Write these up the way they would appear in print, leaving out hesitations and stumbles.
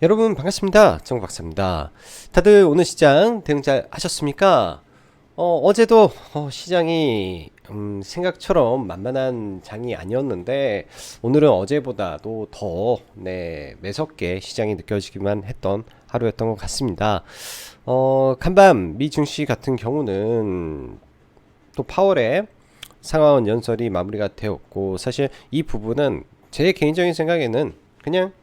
여러분 반갑습니다. 정박사입니다. 다들 오늘 시장 대응 잘 하셨습니까? 어제도 시장이 생각처럼 만만한 장이 아니었는데 오늘은 어제보다도 더 매섭게 시장이 느껴지기만 했던 하루였던 것 같습니다. 간밤 미 증시 같은 경우는 또 파월의 상하원 연설이 마무리가 되었고, 사실 이 부분은 제 개인적인 생각에는 그냥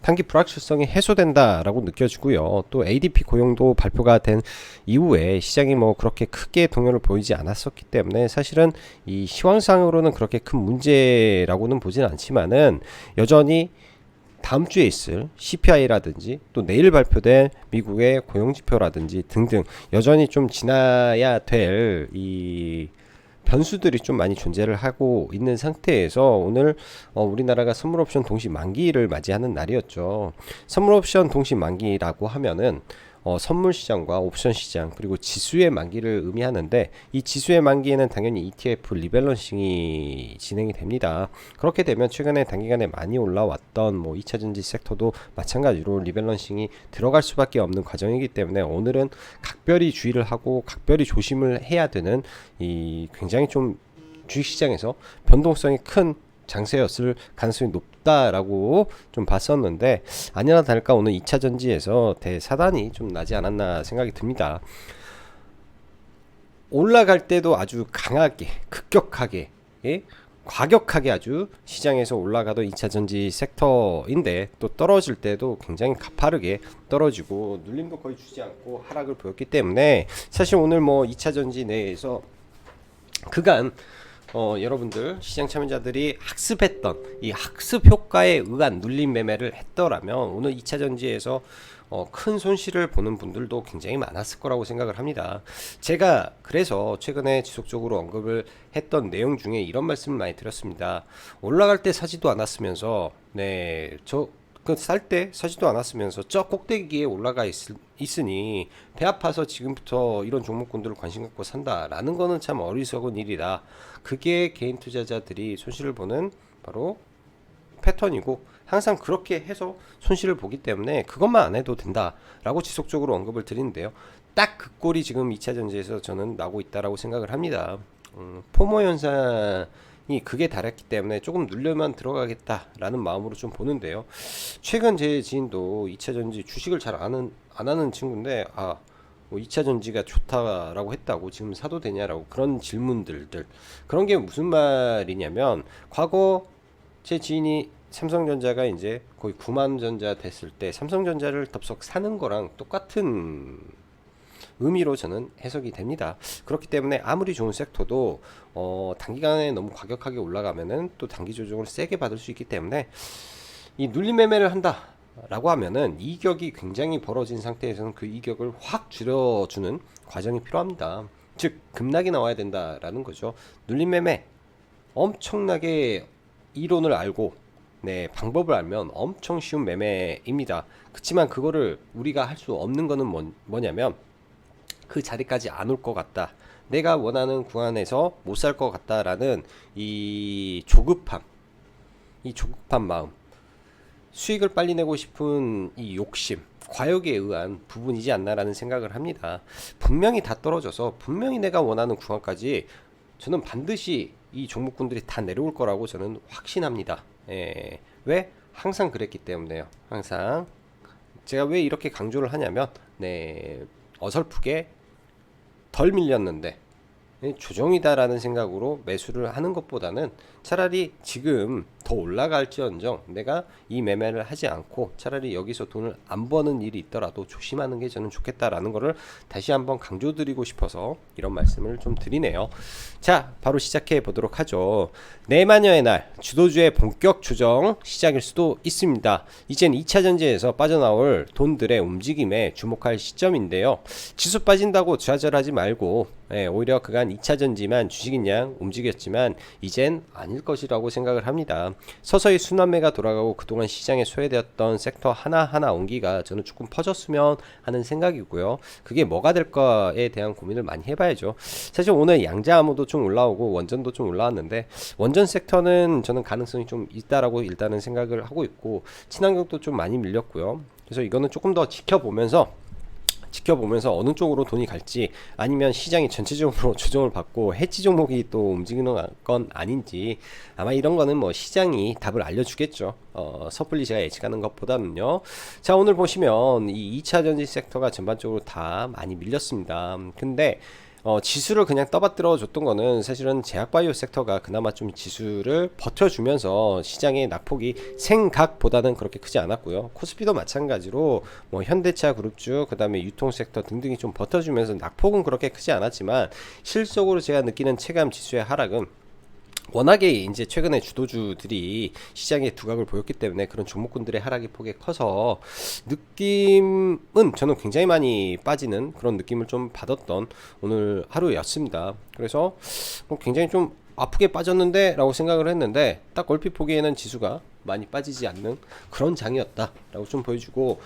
단기 불확실성이 해소된다라고 느껴지고요. 또 ADP 고용도 발표가 된 이후에 시장이 뭐 그렇게 크게 동요를 보이지 않았었기 때문에 사실은 이 시황상으로는 그렇게 큰 문제라고는 보진 않지만은 여전히 다음 주에 있을 CPI라든지 또 내일 발표될 미국의 고용지표라든지 등등 여전히 좀 지나야 될 이 변수들이 좀 많이 존재를 하고 있는 상태에서 오늘 우리나라가 선물옵션 동시 만기를 맞이하는 날이었죠. 선물옵션 동시 만기라고 하면은 선물 시장과 옵션 시장 그리고 지수의 만기를 의미하는데, 이 지수의 만기에는 당연히 ETF 리밸런싱이 진행이 됩니다. 그렇게 되면 최근에 단기간에 많이 올라왔던 뭐 2차전지 섹터도 마찬가지로 리밸런싱이 들어갈 수밖에 없는 과정이기 때문에 오늘은 각별히 주의를 하고 각별히 조심을 해야 되는 이 굉장히 좀 주식시장에서 변동성이 큰 장세였을 가능성이 높다라고 좀 봤었는데, 아니나 다를까 오늘 2차 전지에서 대사단이 좀 나지 않았나 생각이 듭니다. 올라갈 때도 아주 강하게 급격하게, 예? 과격하게 아주 시장에서 올라가던 2차 전지 섹터인데, 또 떨어질 때도 굉장히 가파르게 떨어지고 눌림도 거의 주지 않고 하락을 보였기 때문에 사실 오늘 뭐 2차 전지 내에서 그간 여러분들 시장 참여자들이 학습했던 이 학습 효과에 의한 눌림 매매를 했더라면 오늘 2차 전지에서 큰 손실을 보는 분들도 굉장히 많았을 거라고 생각을 합니다. 제가 그래서 최근에 지속적으로 언급을 했던 내용 중에 이런 말씀을 많이 드렸습니다. 올라갈 때 사지도 않았으면서 살 때 사지도 않았으면서 저 꼭대기에 올라가 있으니 배 아파서 지금부터 이런 종목군들을 관심 갖고 산다라는 거는 참 어리석은 일이다. 그게 개인 투자자들이 손실을 보는 바로 패턴이고, 항상 그렇게 해서 손실을 보기 때문에 그것만 안 해도 된다라고 지속적으로 언급을 드리는데요. 딱 그 꼴이 지금 2차 전지에서 저는 나고 있다라고 생각을 합니다. 포모 현상이 극에 달했기 때문에 조금 눌려만 들어가겠다라는 마음으로 좀 보는데요. 최근 제 지인도 2차 전지 주식을 잘 안 하는 친구인데, 뭐 2차 전지가 좋다라고 했다고 지금 사도 되냐라고 그런 질문들, 그런 게 무슨 말이냐면, 과거 제 지인이 삼성전자가 이제 거의 9만 전자 됐을 때 삼성전자를 덥석 사는 거랑 똑같은 의미로 저는 해석이 됩니다. 그렇기 때문에 아무리 좋은 섹터도 단기간에 너무 과격하게 올라가면은 또 단기 조정을 세게 받을 수 있기 때문에 이 눌림 매매를 한다 라고 하면은 이격이 굉장히 벌어진 상태에서는 그 이격을 확 줄여주는 과정이 필요합니다. 즉 급락이 나와야 된다라는 거죠. 눌림 매매 엄청나게 이론을 알고 방법을 알면 엄청 쉬운 매매입니다. 그렇지만 그거를 우리가 할 수 없는 거는 뭐냐면 그 자리까지 안 올 것 같다, 내가 원하는 구간에서 못 살 것 같다라는 이 조급함 마음, 수익을 빨리 내고 싶은 이 욕심, 과욕에 의한 부분이지 않나라는 생각을 합니다. 분명히 다 떨어져서 분명히 내가 원하는 구간까지 저는 반드시 이 종목군들이 다 내려올 거라고 저는 확신합니다. 왜? 항상 그랬기 때문에요. 항상 제가 왜 이렇게 강조를 하냐면 어설프게 덜 밀렸는데 조정이다라는 생각으로 매수를 하는 것보다는 차라리 지금 더 올라갈지언정 내가 이 매매를 하지 않고 차라리 여기서 돈을 안 버는 일이 있더라도 조심하는 게 저는 좋겠다라는 거를 다시 한번 강조드리고 싶어서 이런 말씀을 좀 드리네요. 자, 바로 시작해 보도록 하죠. 내마녀의 날, 주도주의 본격 조정 시작일 수도 있습니다. 이젠 2차 전지에서 빠져나올 돈들의 움직임에 주목할 시점인데요. 지수 빠진다고 좌절하지 말고 예, 오히려 그간 2차전지만 주식인 양 움직였지만 이젠 아닐 것이라고 생각을 합니다. 서서히 순환매가 돌아가고 그동안 시장에 소외되었던 섹터 하나하나 온기가 저는 조금 퍼졌으면 하는 생각이고요. 그게 뭐가 될까에 대한 고민을 많이 해봐야죠. 사실 오늘 양자암호도 좀 올라오고 원전도 좀 올라왔는데 원전 섹터는 저는 가능성이 좀 있다라고 일단은 생각을 하고 있고 친환경도 좀 많이 밀렸고요. 그래서 이거는 조금 더 지켜보면서 어느 쪽으로 돈이 갈지 아니면 시장이 전체적으로 조정을 받고 해지 종목이 또 움직이는 건 아닌지 아마 이런 거는 뭐 시장이 답을 알려주겠죠. 섣불리 제가 예측하는 것보다는요. 자, 오늘 보시면 이 2차전지 섹터가 전반적으로 다 많이 밀렸습니다. 근데 지수를 그냥 떠받들어 줬던 거는 사실은 제약바이오 섹터가 그나마 좀 지수를 버텨주면서 시장의 낙폭이 생각보다는 그렇게 크지 않았고요. 코스피도 마찬가지로 뭐 현대차 그룹주 그 다음에 유통 섹터 등등이 좀 버텨주면서 낙폭은 그렇게 크지 않았지만 실질적으로 제가 느끼는 체감 지수의 하락은 워낙에 이제 최근에 주도주들이 시장에 두각을 보였기 때문에 그런 종목군들의 하락의 폭이 커서 느낌은 저는 굉장히 많이 빠지는 그런 느낌을 좀 받았던 오늘 하루였습니다. 그래서 굉장히 좀 아프게 빠졌는데 라고 생각을 했는데 딱 얼핏 보기에는 지수가 많이 빠지지 않는 그런 장이었다 라고 좀 보여주고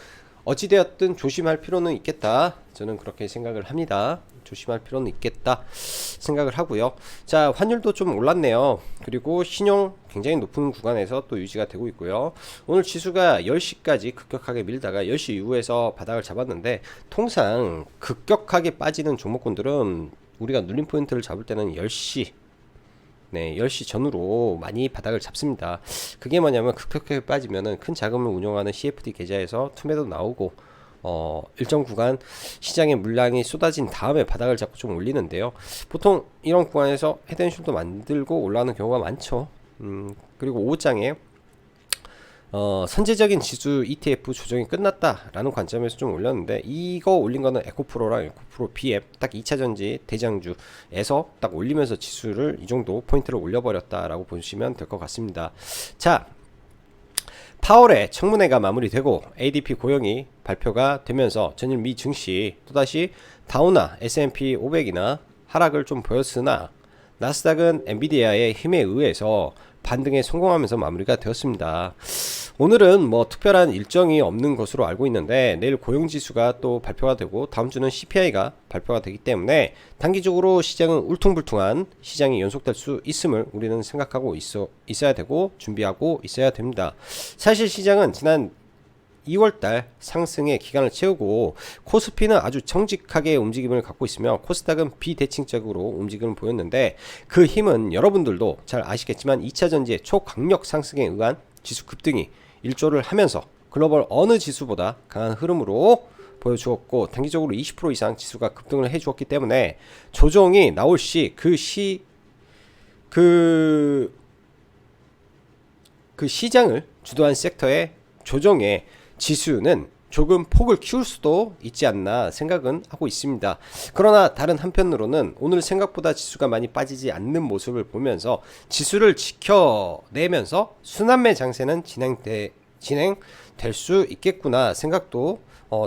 어찌되었든 조심할 필요는 있겠다 저는 그렇게 생각을 합니다. 조심할 필요는 있겠다 생각을 하고요. 자, 환율도 좀 올랐네요. 그리고 신용 굉장히 높은 구간에서 또 유지가 되고 있고요. 오늘 지수가 10시까지 급격하게 밀다가 10시 이후에서 바닥을 잡았는데 통상 급격하게 빠지는 종목군들은 우리가 눌림 포인트를 잡을 때는 10시 10시 전후로 많이 바닥을 잡습니다. 그게 뭐냐면 급격하게 빠지면은 큰 자금을 운용하는 CFD 계좌에서 투매도 나오고 일정 구간 시장의 물량이 쏟아진 다음에 바닥을 잡고 좀 올리는데요. 보통 이런 구간에서 헤드앤숄더 만들고 올라오는 경우가 많죠. 그리고 5장에 선제적인 지수 ETF 조정이 끝났다라는 관점에서 좀 올렸는데 이거 올린 거는 에코프로랑 에코프로 BM 딱 2차전지 대장주에서 딱 올리면서 지수를 이 정도 포인트를 올려버렸다라고 보시면 될 것 같습니다. 자, 파월의 청문회가 마무리되고 ADP 고용이 발표가 되면서 전일 미 증시 또다시 다우나 S&P 500이나 하락을 좀 보였으나 나스닥은 엔비디아의 힘에 의해서 반등에 성공하면서 마무리가 되었습니다. 오늘은 뭐 특별한 일정이 없는 것으로 알고 있는데 내일 고용지수가 또 발표가 되고 다음 주는 CPI가 발표가 되기 때문에 단기적으로 시장은 울퉁불퉁한 시장이 연속될 수 있음을 우리는 생각하고 있어야 되고 준비하고 있어야 됩니다. 사실 시장은 지난 2월달 상승의 기간을 채우고 코스피는 아주 정직하게 움직임을 갖고 있으며 코스닥은 비대칭적으로 움직임을 보였는데 그 힘은 여러분들도 잘 아시겠지만 2차전지의 초강력 상승에 의한 지수 급등이 일조를 하면서 글로벌 어느 지수보다 강한 흐름으로 보여주었고 단기적으로 20% 이상 지수가 급등을 해주었기 때문에 조정이 나올 시 그 시장을 주도한 섹터의 조정에 지수는 조금 폭을 키울 수도 있지 않나 생각은 하고 있습니다. 그러나 다른 한편으로는 오늘 생각보다 지수가 많이 빠지지 않는 모습을 보면서 지수를 지켜내면서 순환매 장세는 진행될 수 있겠구나 생각도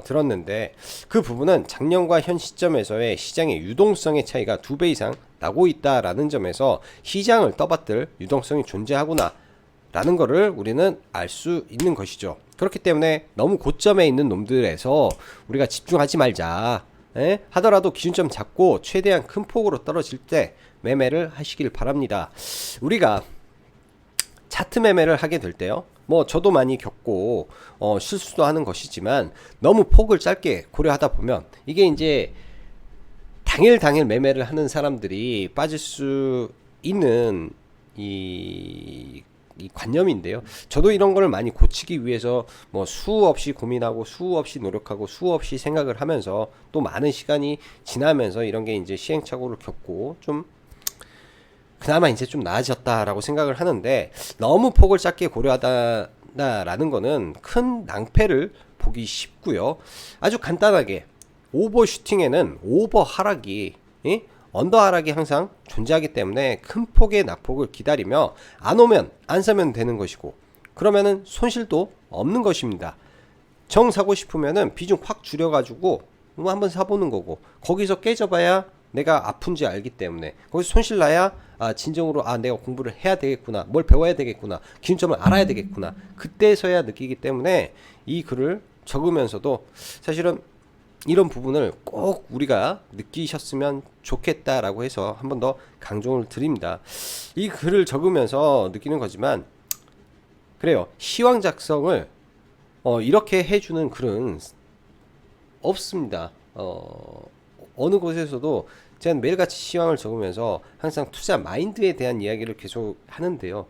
들었는데 그 부분은 작년과 현 시점에서의 시장의 유동성의 차이가 2배 이상 나고 있다라는 점에서 시장을 떠받들 유동성이 존재하구나 라는 거를 우리는 알 수 있는 것이죠. 그렇기 때문에 너무 고점에 있는 놈들에서 우리가 집중하지 말자 하더라도 기준점 잡고 최대한 큰 폭으로 떨어질 때 매매를 하시길 바랍니다. 우리가 차트 매매를 하게 될 때요, 뭐 저도 많이 겪고 실수도 하는 것이지만 너무 폭을 짧게 고려하다 보면 이게 이제 당일 매매를 하는 사람들이 빠질 수 있는 이 관념인데요. 저도 이런 걸 많이 고치기 위해서 뭐 수없이 고민하고 수없이 노력하고 수없이 생각을 하면서 또 많은 시간이 지나면서 이런 게 이제 시행착오를 겪고 좀 그나마 이제 좀 나아졌다라고 생각을 하는데 너무 폭을 짧게 고려하다라는 거는 큰 낭패를 보기 쉽고요. 아주 간단하게 오버슈팅에는 오버 하락이 언더 하락이 항상 존재하기 때문에 큰 폭의 낙폭을 기다리며 안 오면 안 사면 되는 것이고 그러면은 손실도 없는 것입니다. 정 사고 싶으면은 비중 확 줄여가지고 한번 사보는 거고 거기서 깨져봐야 내가 아픈지 알기 때문에 거기서 손실 나야 진정으로 내가 공부를 해야 되겠구나, 뭘 배워야 되겠구나, 기준점을 알아야 되겠구나, 그때서야 느끼기 때문에 이 글을 적으면서도 사실은 이런 부분을 꼭 우리가 느끼셨으면 좋겠다라고 해서 한 번 더 강조를 드립니다. 이 글을 적으면서 느끼는 거지만 그래요. 시황 작성을 이렇게 해주는 글은 없습니다. 어느 곳에서도 제가 매일같이 시황을 적으면서 항상 투자 마인드에 대한 이야기를 계속 하는데요.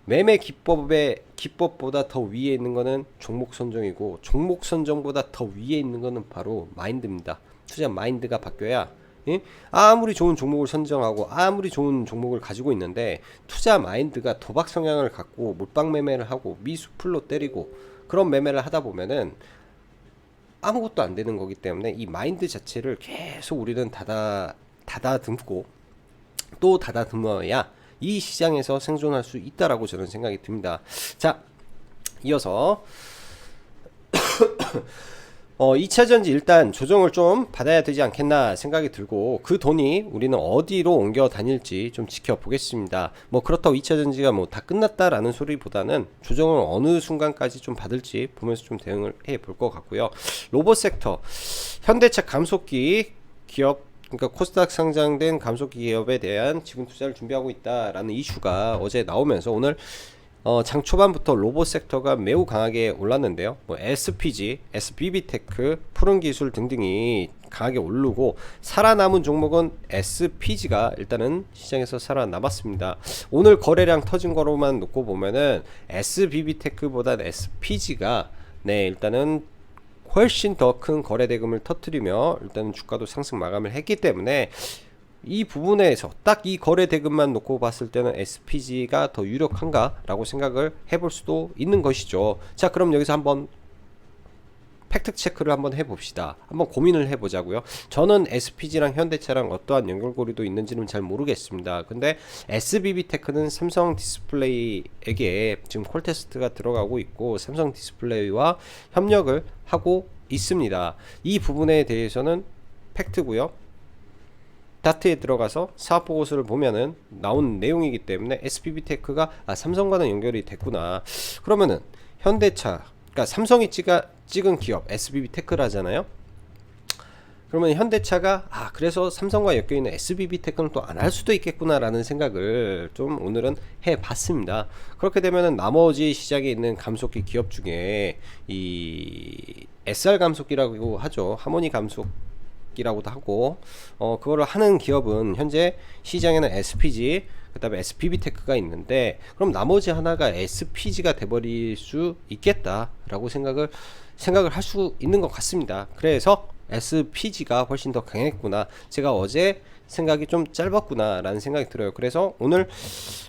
매매 기법보다 더 위에 있는 거는 종목 선정이고, 종목 선정보다 더 위에 있는 거는 바로 마인드입니다. 투자 마인드가 바뀌어야, 예? 아무리 좋은 종목을 선정하고 아무리 좋은 종목을 가지고 있는데 투자 마인드가 도박 성향을 갖고 몰빵 매매를 하고 미수풀로 때리고 그런 매매를 하다 보면은 아무것도 안 되는 거기 때문에 이 마인드 자체를 계속 우리는 닫아듬고 또 닫아듬어야 이 시장에서 생존할 수 있다라고 저는 생각이 듭니다. 자, 이어서 2차전지 일단 조정을 좀 받아야 되지 않겠나 생각이 들고, 그 돈이 우리는 어디로 옮겨 다닐지 좀 지켜보겠습니다. 뭐 그렇다고 2차전지가 뭐 다 끝났다라는 소리보다는 조정을 어느 순간까지 좀 받을지 보면서 좀 대응을 해 볼 것 같고요. 로봇 섹터, 현대차 감속기 기업, 그러니까 코스닥 상장된 감속기 기업에 대한 지분 투자를 준비하고 있다라는 이슈가 어제 나오면서 오늘 장 초반부터 로봇 섹터가 매우 강하게 올랐는데요. 뭐 SPG, SBB테크, 푸른기술 등등이 강하게 오르고, 살아남은 종목은 SPG가 일단은 시장에서 살아남았습니다. 오늘 거래량 터진 거로만 놓고 보면은 SBB테크보다는 SPG가 일단은 훨씬 더 큰 거래 대금을 터뜨리며 일단은 주가도 상승 마감을 했기 때문에 이 부분에서 딱 이 거래 대금만 놓고 봤을 때는 SPG가 더 유력한가 라고 생각을 해볼 수도 있는 것이죠. 자, 그럼 여기서 한번 팩트 체크를 한번 해봅시다. 한번 고민을 해보자고요. 저는 SPG랑 현대차랑 어떠한 연결고리도 있는지는 잘 모르겠습니다. 근데 SBB테크는 삼성 디스플레이에게 지금 콜테스트가 들어가고 있고 삼성 디스플레이와 협력을 하고 있습니다. 이 부분에 대해서는 팩트고요. 다트에 들어가서 사업보고서를 보면은 나온 내용이기 때문에 SBB테크가 삼성과는 연결이 됐구나. 그러면은 현대차, 그러니까 삼성이 찍은 기업 SBB테크라잖아요. 그러면 현대차가 그래서 삼성과 엮여있는 SBB테크는 또 안 할 수도 있겠구나라는 생각을 좀 오늘은 해봤습니다. 그렇게 되면은 나머지 시장에 있는 감속기 기업 중에 이 SR 감속기라고 하죠. 하모니 감속기라고도 하고 그거를 하는 기업은 현재 시장에는 SPG, 그 다음에 SBB테크가 있는데, 그럼 나머지 하나가 SPG가 돼버릴 수 있겠다라고 생각을 할 수 있는 것 같습니다. 그래서 SPG가 훨씬 더 강했구나, 제가 어제 생각이 좀 짧았구나 라는 생각이 들어요. 그래서 오늘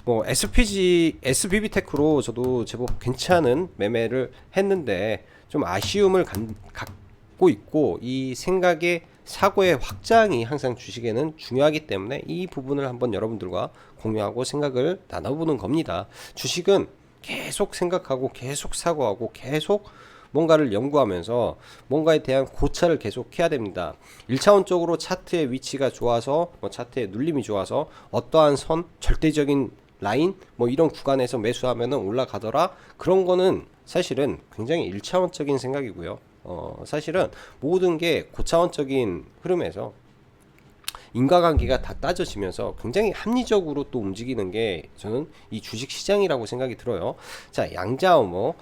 뭐 SBB테크로 저도 제법 괜찮은 매매를 했는데 좀 아쉬움을 갖고 있고, 이 생각의 사고의 확장이 항상 주식에는 중요하기 때문에 이 부분을 한번 여러분들과 공유하고 생각을 나눠보는 겁니다. 주식은 계속 생각하고 계속 사고하고 계속 뭔가를 연구하면서 뭔가에 대한 고찰을 계속 해야 됩니다. 1차원적으로 차트의 위치가 좋아서 차트의 눌림이 좋아서 어떠한 선, 절대적인 라인 이런 구간에서 매수하면은 올라가더라, 그런 거는 사실은 굉장히 1차원적인 생각이고요. 사실은 모든 게 고차원적인 흐름에서 인과관계가 다 따져지면서 굉장히 합리적으로 또 움직이는 게 저는 이 주식 시장이라고 생각이 들어요. 자, 양자어머,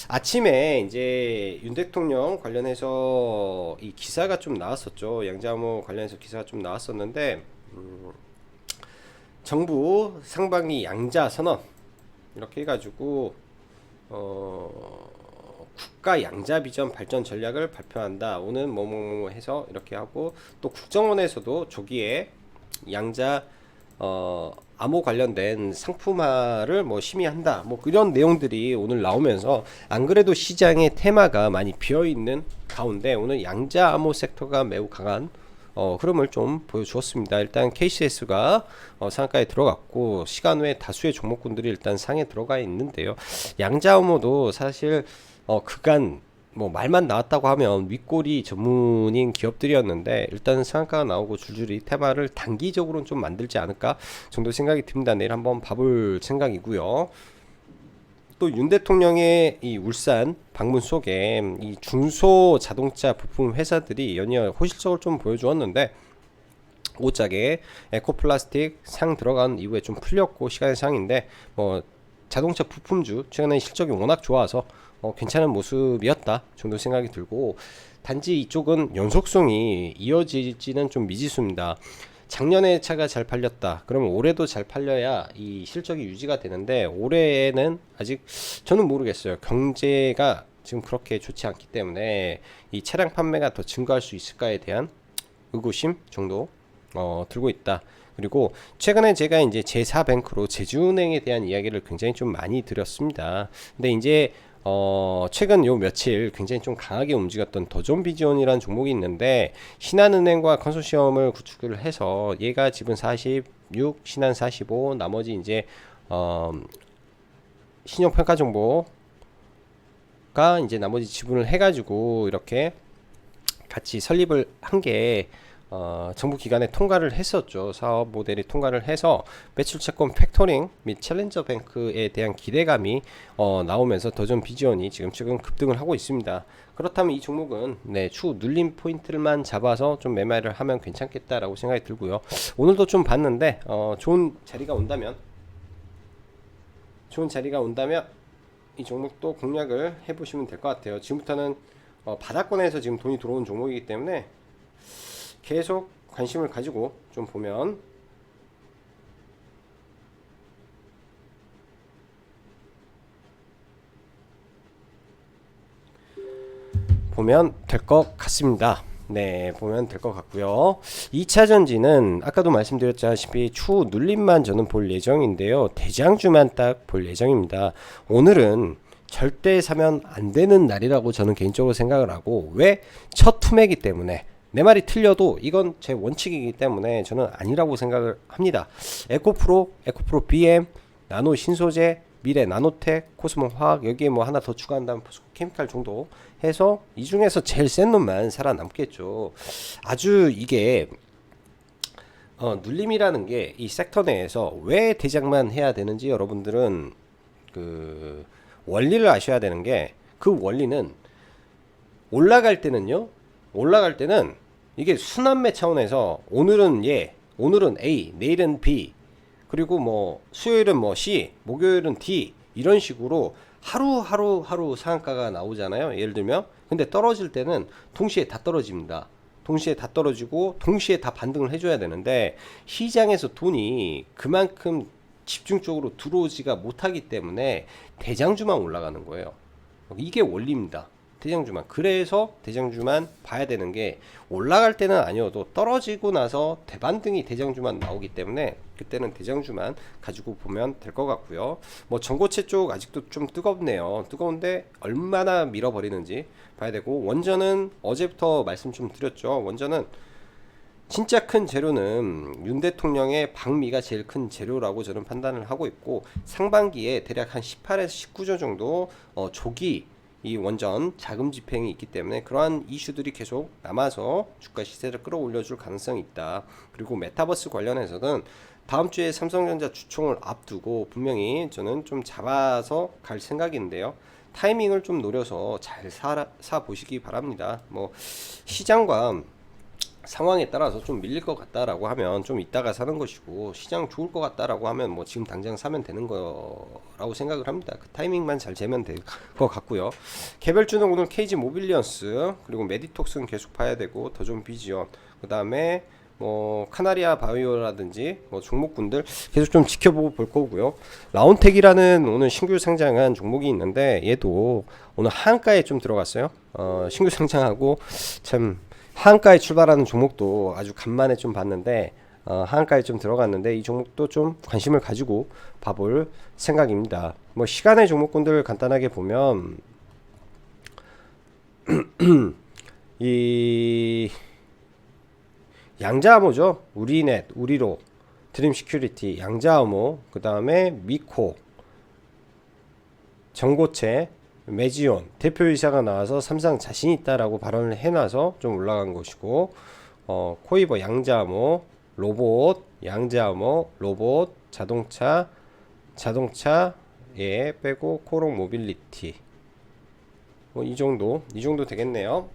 아침에 이제 윤 대통령 관련해서 이 기사가 좀 나왔었죠. 양자어머 관련해서 기사가 좀 나왔었는데, 정부 상반기 양자 선언 이렇게 해가지고 국가 양자 비전 발전 전략을 발표한다. 오는 뭐뭐뭐 해서 이렇게 하고, 또 국정원에서도 조기에 양자 암호 관련된 상품화를 심의한다. 이런 내용들이 오늘 나오면서, 안 그래도 시장의 테마가 많이 비어 있는 가운데 오늘 양자 암호 섹터가 매우 강한 흐름을 좀 보여주었습니다. 일단 KCS가 상한가에 들어갔고, 시간 외에 다수의 종목군들이 일단 상에 들어가 있는데요. 양자암호도 사실 그간 뭐 말만 나왔다고 하면 윗꼬리 전문인 기업들이었는데 일단은 상한가가 나오고 줄줄이 테마를 단기적으로는 좀 만들지 않을까 정도 생각이 듭니다. 내일 한번 봐볼 생각이고요. 또 윤 대통령의 이 울산 방문 속에 이 중소 자동차 부품 회사들이 연이어 호실적을 좀 보여주었는데 오짝에 에코플라스틱 상 들어간 이후에 좀 풀렸고 시간의 상인데 뭐 자동차 부품주 최근에 실적이 워낙 좋아서 괜찮은 모습이었다 정도 생각이 들고, 단지 이쪽은 연속성이 이어질지는 좀 미지수입니다. 작년에 차가 잘 팔렸다 그러면 올해도 잘 팔려야 이 실적이 유지가 되는데 올해는 아직 저는 모르겠어요. 경제가 지금 그렇게 좋지 않기 때문에 이 차량 판매가 더 증가할 수 있을까에 대한 의구심 정도 들고 있다. 그리고 최근에 제가 이제 제4뱅크로 제주은행에 대한 이야기를 굉장히 좀 많이 드렸습니다. 근데 이제 최근 요 며칠 굉장히 좀 강하게 움직였던 더존비전이라는 종목이 있는데 신한은행과 컨소시엄을 구축을 해서 얘가 지분 46, 신한 45, 나머지 이제 신용평가정보가 이제 나머지 지분을 해가지고 이렇게 같이 설립을 한게 정부 기관에 통과를 했었죠. 사업 모델이 통과를 해서 매출 채권 팩토링 및 챌린저 뱅크에 대한 기대감이 나오면서 더존 비전이 지금 급등을 하고 있습니다. 그렇다면 이 종목은 추후 눌림 포인트만 잡아서 좀 매매를 하면 괜찮겠다라고 생각이 들고요. 오늘도 좀 봤는데 좋은 자리가 온다면 이 종목도 공략을 해보시면 될 것 같아요. 지금부터는 바닥권에서 지금 돈이 들어온 종목이기 때문에 계속 관심을 가지고 좀 보면 될 것 같습니다. 네, 보면 될 것 같고요. 2차 전지는 아까도 말씀드렸다시피 추후 눌림만 저는 볼 예정인데요. 대장주만 딱 볼 예정입니다. 오늘은 절대 사면 안 되는 날이라고 저는 개인적으로 생각을 하고, 왜? 첫 투매이기 때문에. 내 말이 틀려도 이건 제 원칙이기 때문에 저는 아니라고 생각을 합니다. 에코프로 BM, 나노 신소재, 미래 나노텍, 코스모 화학, 여기에 뭐 하나 더 추가한다면 포스코 케미칼 정도 해서 이 중에서 제일 센 놈만 살아남겠죠. 아주 이게 눌림이라는 게 이 섹터 내에서 왜 대장만 해야 되는지 여러분들은 그 원리를 아셔야 되는 게, 그 원리는 올라갈 때는 이게 순환매 차원에서 오늘은 오늘은 A, 내일은 B, 그리고 뭐 수요일은 뭐 C, 목요일은 D, 이런 식으로 하루 상한가가 나오잖아요. 예를 들면. 근데 떨어질 때는 동시에 다 떨어집니다. 동시에 다 떨어지고 동시에 다 반등을 해줘야 되는데 시장에서 돈이 그만큼 집중적으로 들어오지가 못하기 때문에 대장주만 올라가는 거예요. 이게 원리입니다. 대장주만. 그래서 대장주만 봐야 되는 게, 올라갈 때는 아니어도 떨어지고 나서 대반등이 대장주만 나오기 때문에 그때는 대장주만 가지고 보면 될 것 같고요. 뭐 전고체 쪽 아직도 좀 뜨겁네요. 뜨거운데 얼마나 밀어버리는지 봐야 되고, 원전은 어제부터 말씀 좀 드렸죠. 원전은 진짜 큰 재료는 윤 대통령의 방미가 제일 큰 재료라고 저는 판단을 하고 있고, 상반기에 대략 한 18에서 19조 정도 조기 이 원전 자금 집행이 있기 때문에 그러한 이슈들이 계속 남아서 주가 시세를 끌어올려 줄 가능성이 있다. 그리고 메타버스 관련해서는 다음 주에 삼성전자 주총을 앞두고 분명히 저는 좀 잡아서 갈 생각인데요. 타이밍을 좀 노려서 잘 사 보시기 바랍니다. 뭐 시장과 상황에 따라서 좀 밀릴 것 같다라고 하면 좀 이따가 사는 것이고, 시장 좋을 것 같다라고 하면 뭐 지금 당장 사면 되는 거라고 생각을 합니다. 그 타이밍만 잘 재면 될 것 같고요. 개별주는 오늘 KG 모빌리언스, 그리고 메디톡스는 계속 봐야 되고, 더존 비지온, 그 다음에 뭐 카나리아 바이오라든지 뭐 종목군들 계속 좀 지켜보고 볼 거고요. 라운텍이라는 오늘 신규 상장한 종목이 있는데 얘도 오늘 하한가에 좀 들어갔어요. 신규 상장하고 참 하한가에 출발하는 종목도 아주 간만에 좀 봤는데 하한가에 좀 들어갔는데, 이 종목도 좀 관심을 가지고 봐볼 생각입니다. 뭐 시간의 종목군들 간단하게 보면 이 양자암호죠. 우리넷, 우리로, 드림시큐리티, 양자암호, 그 다음에 미코, 전고체, 매지온 대표이사가 나와서 삼성 자신 있다라고 발언을 해놔서 좀 올라간 것이고, 코이버 양자모 로봇, 양자모 로봇, 자동차 예 빼고 코롱 모빌리티 뭐 이 정도 되겠네요.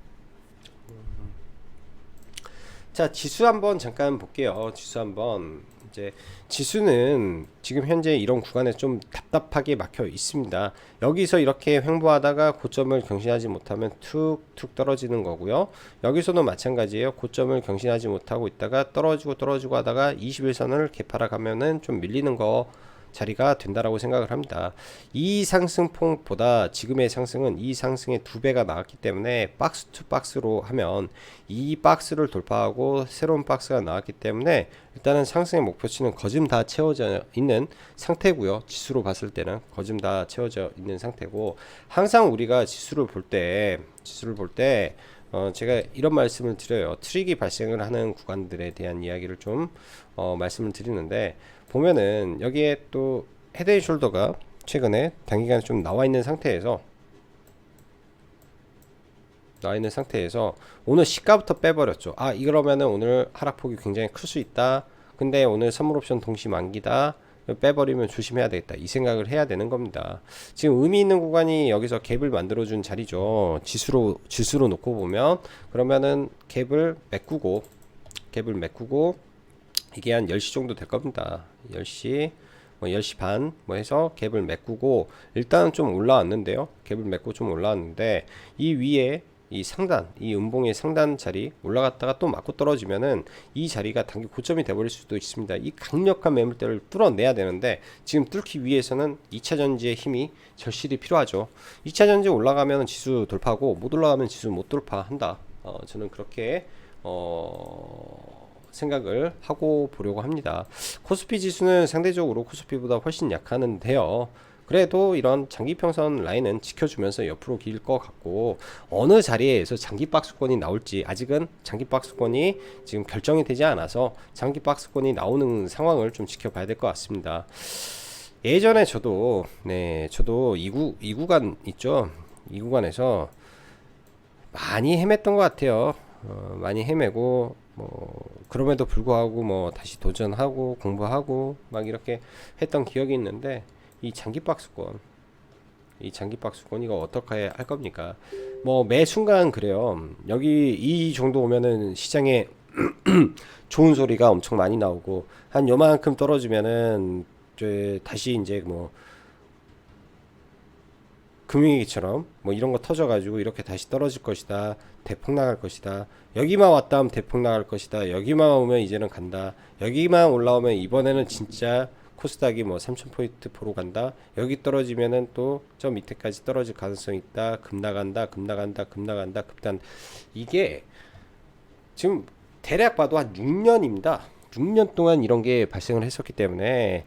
자, 지수 한번 잠깐 볼게요. 지수 한번. 이제 지수는 지금 현재 이런 구간에 좀 답답하게 막혀 있습니다. 여기서 이렇게 횡보하다가 고점을 경신하지 못하면 툭툭 떨어지는 거고요. 여기서도 마찬가지예요. 고점을 경신하지 못하고 있다가 떨어지고 하다가 21선을 개파라 가면은 좀 밀리는 거 자리가 된다라고 생각을 합니다. 이 상승폭보다 지금의 상승은 이 상승의 2배가 나왔기 때문에 박스 투 박스로 하면 이 박스를 돌파하고 새로운 박스가 나왔기 때문에 일단은 상승의 목표치는 거진 다 채워져 있는 상태고요. 지수로 봤을 때는 거진 다 채워져 있는 상태고, 항상 우리가 지수를 볼 때 제가 이런 말씀을 드려요. 트릭이 발생을 하는 구간들에 대한 이야기를 좀 말씀을 드리는데, 보면은 여기에 또 헤드앤숄더가 최근에 단기간에 좀 나와 있는 상태에서 오늘 시가부터 빼버렸죠. 아, 이러면은 오늘 하락폭이 굉장히 클 수 있다. 근데 오늘 선물옵션 동시 만기다. 빼버리면 조심해야 되겠다. 이 생각을 해야 되는 겁니다. 지금 의미 있는 구간이 여기서 갭을 만들어준 자리죠. 지수로 놓고 보면, 그러면은 갭을 메꾸고 이게 한 10시 정도 될 겁니다. 10시, 10시 반, 해서 갭을 메꾸고, 일단은 좀 올라왔는데요. 갭을 메꾸고 좀 올라왔는데, 이 위에, 이 상단, 이 음봉의 상단 자리 올라갔다가 또 맞고 떨어지면은 이 자리가 단기 고점이 돼버릴 수도 있습니다. 이 강력한 매물대를 뚫어내야 되는데, 지금 뚫기 위해서는 2차 전지의 힘이 절실히 필요하죠. 2차 전지 올라가면 지수 돌파하고, 못 올라가면 지수 못 돌파한다. 저는 그렇게, 생각을 하고 보려고 합니다. 코스피 지수는 상대적으로 코스피보다 훨씬 약하는데요. 그래도 이런 장기평선 라인은 지켜주면서 옆으로 길 것 같고, 어느 자리에서 장기 박스권이 나올지 아직은 장기 박스권이 지금 결정이 되지 않아서 장기 박스권이 나오는 상황을 좀 지켜봐야 될 것 같습니다. 예전에 저도 이 구간 있죠. 이 구간에서 많이 헤맸던 것 같아요. 많이 헤매고 그럼에도 불구하고 다시 도전하고 공부하고 막 이렇게 했던 기억이 있는데, 이 장기 박스권 이거 어떻게 할 겁니까? 매 순간 그래요. 여기 이 정도 오면은 시장에 좋은 소리가 엄청 많이 나오고, 한 요만큼 떨어지면은 다시 이제 금융위기처럼 이런 거 터져가지고 이렇게 다시 떨어질 것이다, 대폭 나갈 것이다, 여기만 왔다 하면 대폭 나갈 것이다, 여기만 오면 이제는 간다, 여기만 올라오면 이번에는 진짜 코스닥이 3000포인트 보러 간다, 여기 떨어지면은 또 저 밑에까지 떨어질 가능성이 있다, 급 나간다, 급단. 이게 지금 대략 봐도 한 6년입니다. 6년 동안 이런 게 발생을 했었기 때문에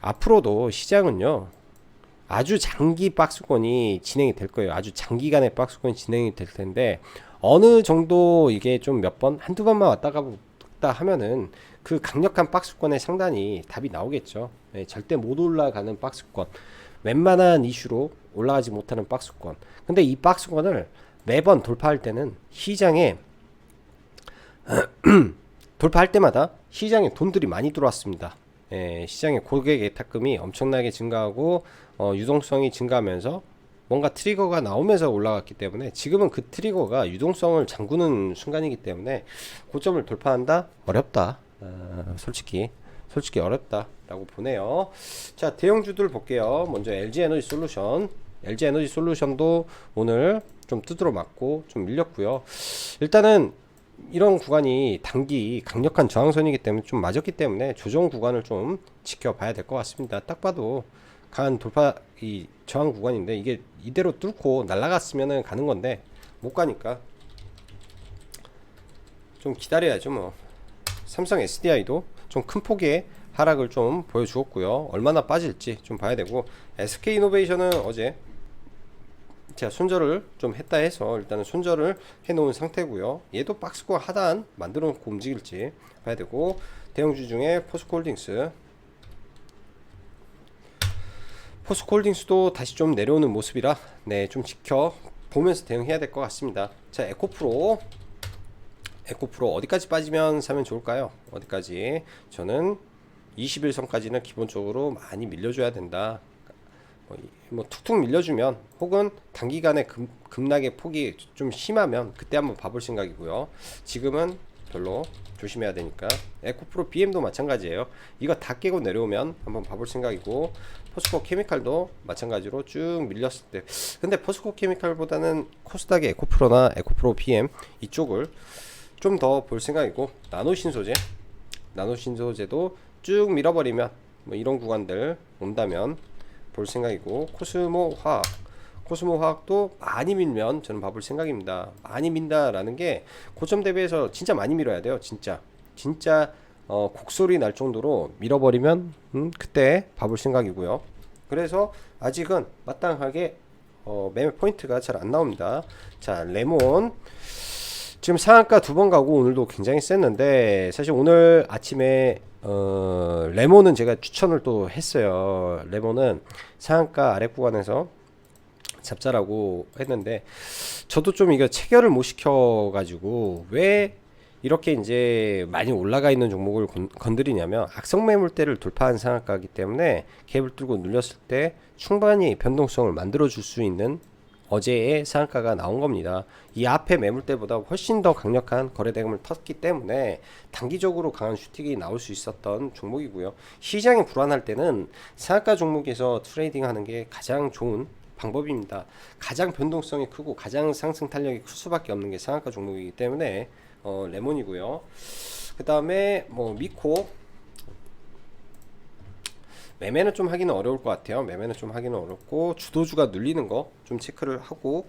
앞으로도 시장은요, 아주 장기 박스권이 진행이 될 거예요. 아주 장기간의 박스권이 진행이 될 텐데, 어느 정도 이게 좀 한두 번만 왔다 갔다 하면은 그 강력한 박스권의 상단이 답이 나오겠죠. 절대 못 올라가는 박스권, 웬만한 이슈로 올라가지 못하는 박스권. 근데 이 박스권을 매번 돌파할 때는 시장에 돌파할 때마다 시장에 돈들이 많이 들어왔습니다. 시장의 고객 예탁금이 엄청나게 증가하고 유동성이 증가하면서 뭔가 트리거가 나오면서 올라갔기 때문에, 지금은 그 트리거가 유동성을 잠그는 순간이기 때문에 고점을 돌파한다? 어렵다. 솔직히 어렵다라고 보네요. 자, 대형주들 볼게요. 먼저 LG에너지솔루션도 오늘 좀 두드러 맞고 좀 밀렸고요. 일단은 이런 구간이 단기 강력한 저항선이기 때문에 좀 맞았기 때문에 조정 구간을 좀 지켜봐야 될 것 같습니다. 딱 봐도 강한 돌파 이 저항 구간인데, 이게 이대로 뚫고 날아갔으면은 가는 건데 못 가니까 좀 기다려야죠. 삼성 SDI도 좀 큰 폭의 하락을 좀 보여주었고요. 얼마나 빠질지 좀 봐야 되고, SK이노베이션은 어제 제가 손절을 좀 했다 해서 일단은 손절을 해 놓은 상태고요. 얘도 박스권 하단 만들어 놓고 움직일지 봐야 되고, 대형주 중에 포스코홀딩스 포스코홀딩스도 다시 좀 내려오는 모습이라 네, 좀 지켜 보면서 대응해야 될 것 같습니다. 자, 에코프로 어디까지 빠지면 사면 좋을까요? 어디까지? 저는 21선까지는 기본적으로 많이 밀려줘야 된다. 뭐 툭툭 밀려주면 혹은 단기간에 급락의 폭이 좀 심하면 그때 한번 봐볼 생각이고요. 지금은 별로 조심해야 되니까. 에코프로 BM도 마찬가지예요. 이거 다 깨고 내려오면 한번 봐볼 생각이고, 포스코 케미칼도 마찬가지로 쭉 밀렸을 때, 근데 포스코 케미칼보다는 코스닥의 에코프로나 에코프로 BM 이쪽을 좀 더 볼 생각이고, 나노신소재도 쭉 밀어버리면 뭐 이런 구간들 온다면 볼 생각이고, 코스모 화학도 많이 밀면 저는 봐볼 생각입니다. 많이 민다라는 게 고점 대비해서 진짜 많이 밀어야 돼요. 진짜 곡소리 날 정도로 밀어버리면 그때 봐볼 생각이고요. 그래서 아직은 마땅하게 매매 포인트가 잘 안 나옵니다. 자, 레몬 지금 상한가 2번 가고 오늘도 굉장히 셌는데, 사실 오늘 아침에 레몬은 제가 추천을 또 했어요. 레몬은 상한가 아래 구간에서 잡자라고 했는데, 저도 좀 이거 체결을 못 시켜가지고 왜 이렇게 이제 많이 올라가 있는 종목을 건드리냐면, 악성 매물대를 돌파한 상한가이기 때문에 갭을 뚫고 눌렸을 때 충분히 변동성을 만들어 줄 수 있는 어제의 상한가가 나온 겁니다. 이 앞에 매물대보다 훨씬 더 강력한 거래대금을 텄기 때문에 단기적으로 강한 슈팅이 나올 수 있었던 종목이고요. 시장이 불안할 때는 상한가 종목에서 트레이딩 하는 게 가장 좋은 방법입니다. 가장 변동성이 크고 가장 상승 탄력이 클 수밖에 없는 게 상한가 종목이기 때문에 레몬이고요. 그 다음에 뭐 미코, 매매는 좀 하기는 어려울 것 같아요. 매매는 좀 하기는 어렵고, 주도주가 눌리는 거 좀 체크를 하고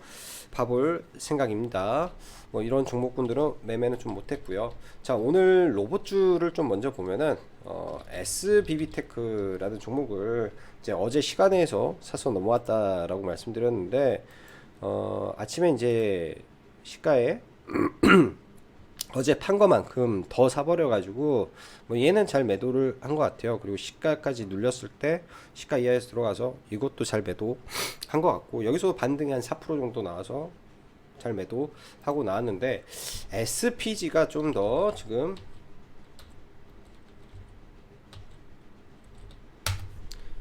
봐볼 생각입니다. 뭐 이런 종목군들은 매매는 좀 못했고요. 자, 오늘 로봇주를 좀 먼저 보면은 SBB테크라는 종목을 이제 어제 시간에서 사서 넘어왔다라고 말씀드렸는데, 아침에 이제 시가에 어제 판 것만큼 더 사버려 가지고 뭐 얘는 잘 매도를 한 것 같아요. 그리고 시가까지 눌렸을 때 시가 이하에서 들어가서 이것도 잘 매도 한 것 같고, 여기서 반등이 한 4% 정도 나와서 잘 매도 하고 나왔는데, SPG가 좀 더 지금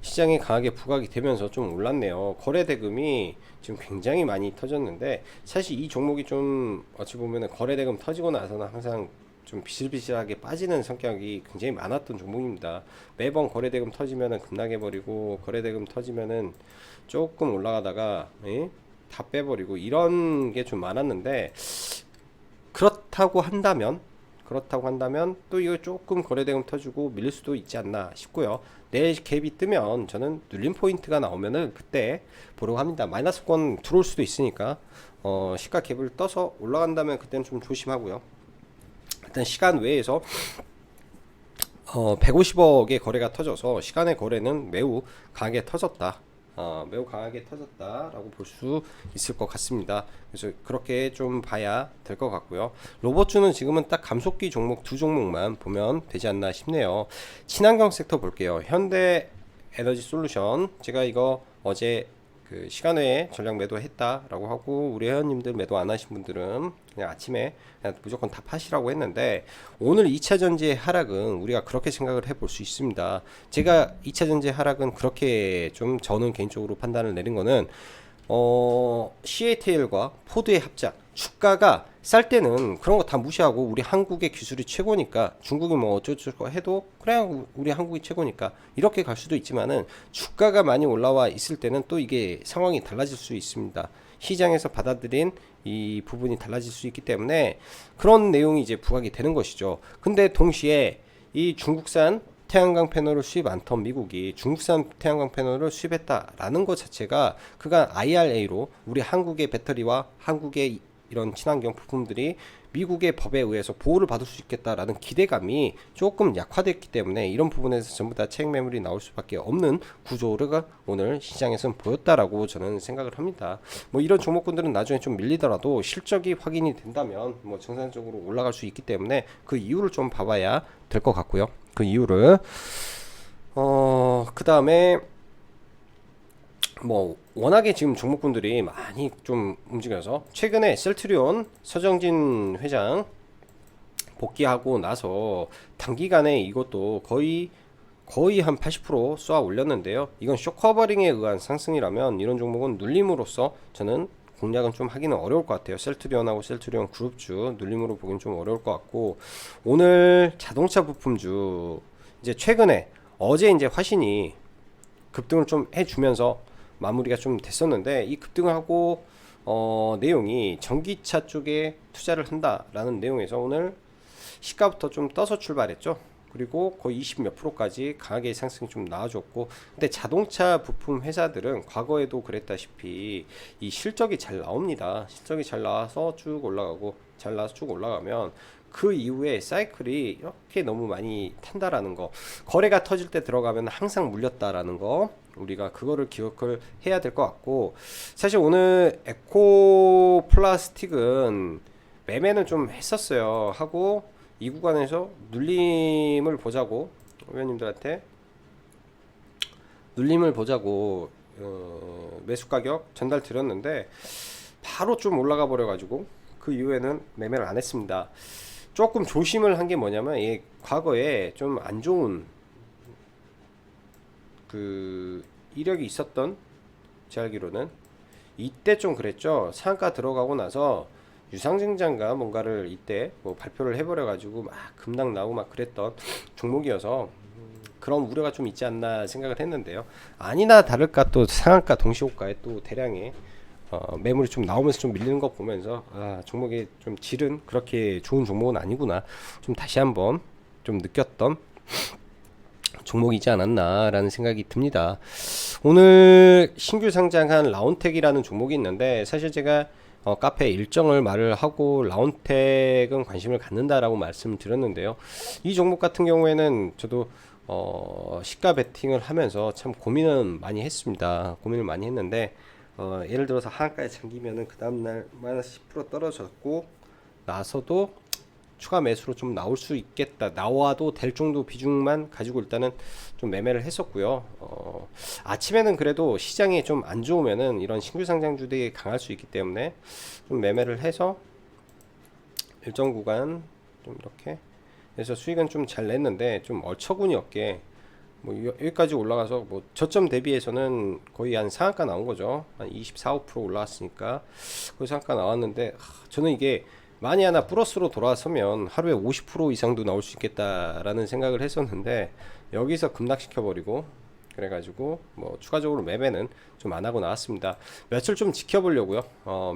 시장에 강하게 부각이 되면서 좀 올랐네요. 거래 대금이 지금 굉장히 많이 터졌는데, 사실 이 종목이 좀 어찌 보면 거래 대금 터지고 나서는 항상 좀 비실비실하게 빠지는 성격이 굉장히 많았던 종목입니다. 매번 거래 대금 터지면은 급락해 버리고, 거래 대금 터지면은 조금 올라가다가 다 빼버리고 이런 게 좀 많았는데, 그렇다고 한다면 또 이거 조금 거래대금 터지고 밀릴 수도 있지 않나 싶고요. 내일 갭이 뜨면 저는 눌림 포인트가 나오면은 그때 보려고 합니다. 마이너스권 들어올 수도 있으니까 시가 갭을 떠서 올라간다면 그때는 좀 조심하고요. 일단 시간 외에서 150억의 거래가 터져서 시간의 거래는 매우 강하게 터졌다. 매우 강하게 터졌다라고 볼 수 있을 것 같습니다. 그래서 그렇게 좀 봐야 될 것 같고요. 로봇주는 지금은 딱 감속기 종목 두 종목만 보면 되지 않나 싶네요. 친환경 섹터 볼게요. 현대 에너지 솔루션, 제가 이거 어제 그 시간 외에 전략 매도했다라고 하고, 우리 회원님들 매도 안 하신 분들은 그냥 아침에 그냥 무조건 다 파시라고 했는데, 오늘 2차전지의 하락은 우리가 그렇게 생각을 해볼 수 있습니다. 제가 2차전지 하락은 그렇게 좀 저는 개인적으로 판단을 내린 거는 CATL과 포드의 합작, 주가가 쌀 때는 그런 거 다 무시하고 우리 한국의 기술이 최고니까, 중국이 뭐 어쩌고 해도 그냥 우리 한국이 최고니까 이렇게 갈 수도 있지만은, 주가가 많이 올라와 있을 때는 또 이게 상황이 달라질 수 있습니다. 시장에서 받아들인 이 부분이 달라질 수 있기 때문에 그런 내용이 이제 부각이 되는 것이죠. 근데 동시에 이 중국산 태양광 패널을 수입 않던 미국이 중국산 태양광 패널을 수입했다라는 것 자체가, 그간 IRA로 우리 한국의 배터리와 한국의 이런 친환경 부품들이 미국의 법에 의해서 보호를 받을 수 있겠다라는 기대감이 조금 약화됐기 때문에, 이런 부분에서 전부 다 차익 매물이 나올 수밖에 없는 구조가 오늘 시장에서는 보였다라고 저는 생각을 합니다. 뭐 이런 종목군들은 나중에 좀 밀리더라도 실적이 확인이 된다면 뭐 정상적으로 올라갈 수 있기 때문에 그 이유를 좀 봐봐야 될 것 같고요. 그 이유를 그 다음에 뭐 워낙에 지금 종목군들이 많이 좀 움직여서 최근에 셀트리온 서정진 회장 복귀하고 나서 단기간에 이것도 거의 한 80% 쏘아 올렸는데요. 이건 쇼커버링에 의한 상승이라면 이런 종목은 눌림으로써 저는 공략은 좀 하기는 어려울 것 같아요. 셀트리온하고 셀트리온 그룹주 눌림으로 보기는 좀 어려울 것 같고, 오늘 자동차 부품주 이제 최근에 어제 이제 화신이 급등을 좀 해주면서 마무리가 좀 됐었는데, 이 급등을 하고 내용이 전기차 쪽에 투자를 한다라는 내용에서 오늘 시가부터 좀 떠서 출발했죠. 그리고 거의 20 몇 프로까지 강하게 상승이 좀 나와줬고, 근데 자동차 부품 회사들은 과거에도 그랬다시피 이 실적이 잘 나옵니다. 실적이 잘 나와서 쭉 올라가고, 잘 나와서 쭉 올라가면 그 이후에 사이클이 이렇게 너무 많이 탄다라는 거, 거래가 터질 때 들어가면 항상 물렸다라는 거, 우리가 그거를 기억을 해야 될 것 같고, 사실 오늘 에코 플라스틱은 매매는 좀 했었어요. 하고 이 구간에서 눌림을 보자고 회원님들한테 눌림을 보자고 매수 가격 전달 드렸는데 바로 좀 올라가 버려 가지고 그 이후에는 매매를 안 했습니다. 조금 조심을 한 게 뭐냐면, 과거에 좀 안 좋은 그 이력이 있었던, 제 알기로는 이때 좀 그랬죠. 상한가 들어가고 나서 유상증자인가 뭔가를 이때 뭐 발표를 해버려 가지고 막 급락 나오고 막 그랬던 종목이어서 그런 우려가 좀 있지 않나 생각을 했는데요. 아니나 다를까 또 상한가 동시호가에 또 대량의 매물이 좀 나오면서 좀 밀리는 거 보면서, 종목의 좀 질은 그렇게 좋은 종목은 아니구나 좀 다시 한번 좀 느꼈던 종목이지 않았나라는 생각이 듭니다. 오늘 신규 상장한 라운텍이라는 종목이 있는데, 사실 제가 카페 일정을 말을 하고 라운텍은 관심을 갖는다라고 말씀을 드렸는데요. 이 종목 같은 경우에는 저도 시가 베팅을 하면서 참 고민은 많이 했습니다. 고민을 많이 했는데, 예를 들어서 하한가에 잠기면은 그 다음날 마이너스 10% 떨어졌고 나서도 추가 매수로 좀 나올 수 있겠다, 나와도 될 정도 비중만 가지고 일단은 좀 매매를 했었고요. 아침에는 그래도 시장이 좀 안 좋으면은 이런 신규 상장주들이 강할 수 있기 때문에 좀 매매를 해서 일정 구간 좀 이렇게 해서 수익은 좀 잘 냈는데, 좀 얼처구니 없게 뭐 여기까지 올라가서 뭐 저점 대비해서는 거의 한 상한가 나온 거죠. 한 24, 5% 올라왔으니까 거의 상한가 나왔는데, 저는 이게 만이 하나 플러스로 돌아서면 하루에 50% 이상도 나올 수 있겠다라는 생각을 했었는데, 여기서 급락시켜 버리고 그래가지고 뭐 추가적으로 매매는 좀 안 하고 나왔습니다. 며칠 좀 지켜보려고요.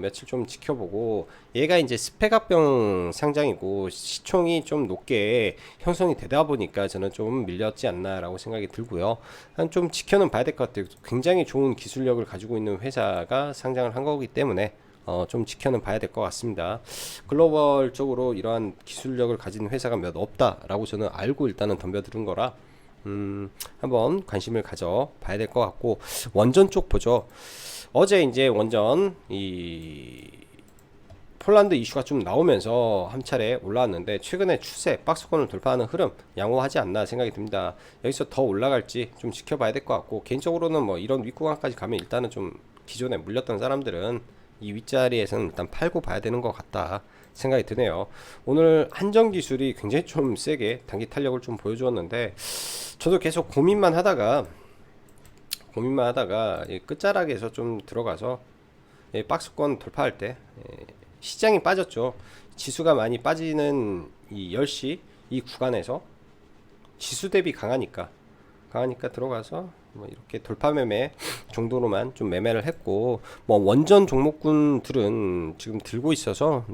며칠 좀 지켜보고, 얘가 이제 스펙합병 상장이고 시총이 좀 높게 형성이 되다 보니까 저는 좀 밀렸지 않나라고 생각이 들고요. 한 좀 지켜는 봐야 될 것 같아요. 굉장히 좋은 기술력을 가지고 있는 회사가 상장을 한 거기 때문에 좀 지켜는 봐야 될 것 같습니다. 글로벌적으로 이러한 기술력을 가진 회사가 몇 없다라고 저는 알고 일단은 덤벼드는 거라 한번 관심을 가져 봐야 될 것 같고, 원전 쪽 보죠. 어제 이제 원전 이 폴란드 이슈가 좀 나오면서 한 차례 올라왔는데, 최근에 추세 박스권을 돌파하는 흐름 양호하지 않나 생각이 듭니다. 여기서 더 올라갈지 좀 지켜봐야 될 것 같고, 개인적으로는 뭐 이런 윗구간까지 가면 일단은 좀 기존에 물렸던 사람들은 이 윗자리에서는 일단 팔고 봐야 되는 것 같다 생각이 드네요. 오늘 한정기술이 굉장히 좀 세게 단기 탄력을 좀 보여주었는데, 저도 계속 고민만 하다가 이 끝자락에서 좀 들어가서 박스권 돌파할 때 시장이 빠졌죠. 지수가 많이 빠지는 이 10시 이 구간에서 지수 대비 강하니까 들어가서 뭐 이렇게 돌파 매매 정도로만 좀 매매를 했고, 뭐 원전 종목군들은 지금 들고 있어서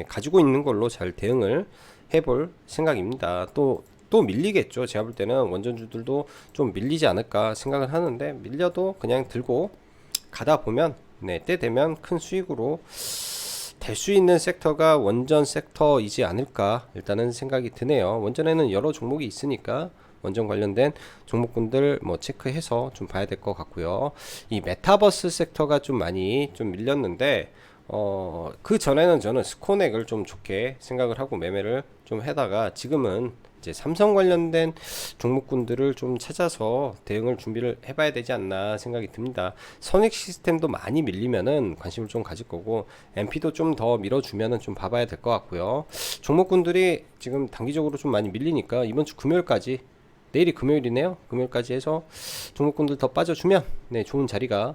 가지고 있는 걸로 잘 대응을 해볼 생각입니다. 또 밀리겠죠. 제가 볼 때는 원전주들도 좀 밀리지 않을까 생각을 하는데, 밀려도 그냥 들고 가다 보면 때 되면 큰 수익으로 될 수 있는 섹터가 원전 섹터이지 않을까 일단은 생각이 드네요. 원전에는 여러 종목이 있으니까 원전 관련된 종목군들 뭐 체크해서 좀 봐야 될 것 같고요. 이 메타버스 섹터가 좀 많이 좀 밀렸는데, 그 전에는 저는 스코넥을 좀 좋게 생각을 하고 매매를 좀 하다가 지금은 이제 삼성 관련된 종목군들을 좀 찾아서 대응을 준비를 해봐야 되지 않나 생각이 듭니다. 선익 시스템도 많이 밀리면은 관심을 좀 가질 거고, MP도 좀 더 밀어주면은 좀 봐봐야 될 것 같고요. 종목군들이 지금 단기적으로 좀 많이 밀리니까 이번 주 금요일까지, 내일이 금요일이네요. 금요일까지 해서 종목군들 더 빠져주면 네, 좋은 자리가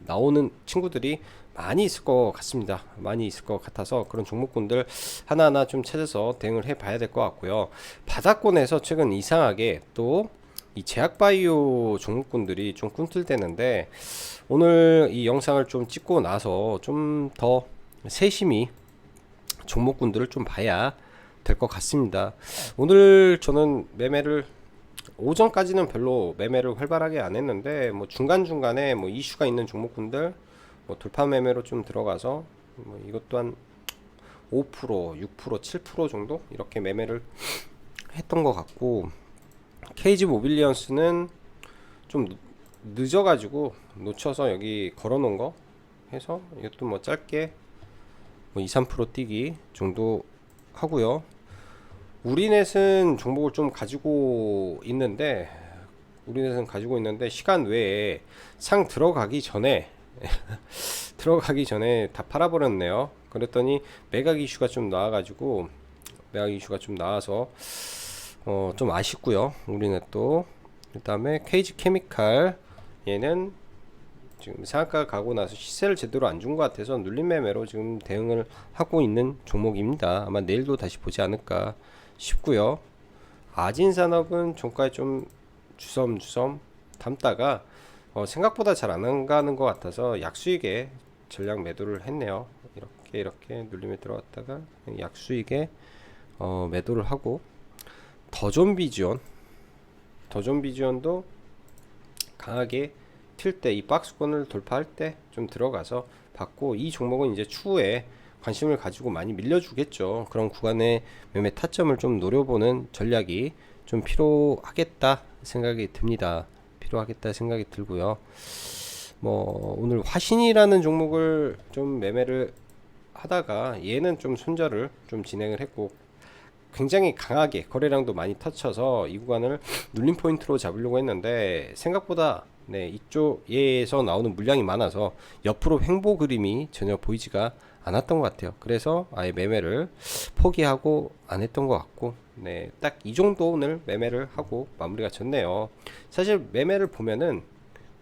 나오는 친구들이 많이 있을 것 같습니다. 많이 있을 것 같아서 그런 종목군들 하나하나 좀 찾아서 대응을 해 봐야 될 것 같고요. 바닥권에서 최근 이상하게 또 이 제약바이오 종목군들이 좀 꿈틀대는데, 오늘 이 영상을 좀 찍고 나서 좀 더 세심히 종목군들을 좀 봐야 될 것 같습니다. 오늘 저는 매매를 오전까지는 별로 매매를 활발하게 안 했는데, 뭐 중간중간에 뭐 이슈가 있는 종목군들 뭐 돌파 매매로 좀 들어가서 뭐 이것도 한 5%, 6%, 7% 정도 이렇게 매매를 했던 것 같고, KG 모빌리언스는 좀 늦어가지고 놓쳐서 여기 걸어놓은 거 해서 이것도 뭐 짧게 뭐 2, 3% 뛰기 정도 하고요. 우리넷은 종목을 좀 가지고 있는데, 시간 외에 상 들어가기 전에 들어가기 전에 다 팔아버렸네요. 그랬더니 매각 이슈가 좀 나와서 좀 아쉽고요. 우리넷도. 그 다음에 KG 케미칼, 얘는 지금 상한가 가고 나서 시세를 제대로 안 준 것 같아서 눌림 매매로 지금 대응을 하고 있는 종목입니다. 아마 내일도 다시 보지 않을까 싶고요. 아진산업은 종가에 좀 주섬주섬 담다가 생각보다 잘 안 가는 것 같아서 약수익에 전략 매도를 했네요. 이렇게 눌림에 들어갔다가 약수익에 매도를 하고, 더존비지온도 강하게 튈 때, 이 박스권을 돌파할 때 좀 들어가서 받고, 이 종목은 이제 추후에 관심을 가지고 많이 밀려주겠죠. 그런 구간의 매매 타점을 좀 노려보는 전략이 좀 필요하겠다 생각이 들고요. 뭐 오늘 화신이라는 종목을 좀 매매를 하다가 얘는 좀 손절을 좀 진행을 했고, 굉장히 강하게 거래량도 많이 터쳐서 이 구간을 눌림 포인트로 잡으려고 했는데, 생각보다 네, 이쪽에서 나오는 물량이 많아서 옆으로 횡보 그림이 전혀 보이지가 않았던 것 같아요. 그래서 아예 매매를 포기하고 안 했던 것 같고, 네, 딱 이 정도 오늘 매매를 하고 마무리가 졌네요. 사실 매매를 보면은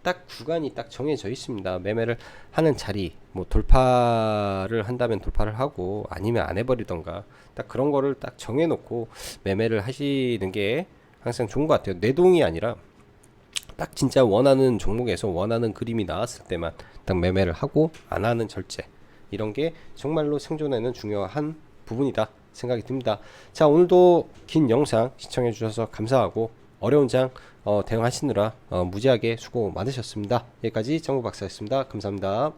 딱 구간이 딱 정해져 있습니다. 매매를 하는 자리, 뭐 돌파를 한다면 돌파를 하고, 아니면 안 해버리던가, 딱 그런 거를 딱 정해놓고 매매를 하시는 게 항상 좋은 것 같아요. 내동이 아니라 딱 진짜 원하는 종목에서 원하는 그림이 나왔을 때만 딱 매매를 하고, 안 하는 절제, 이런 게 정말로 생존에는 중요한 부분이다 생각이 듭니다. 자, 오늘도 긴 영상 시청해 주셔서 감사하고, 어려운 장 대응하시느라 무지하게 수고 많으셨습니다. 여기까지 정보 박사였습니다. 감사합니다.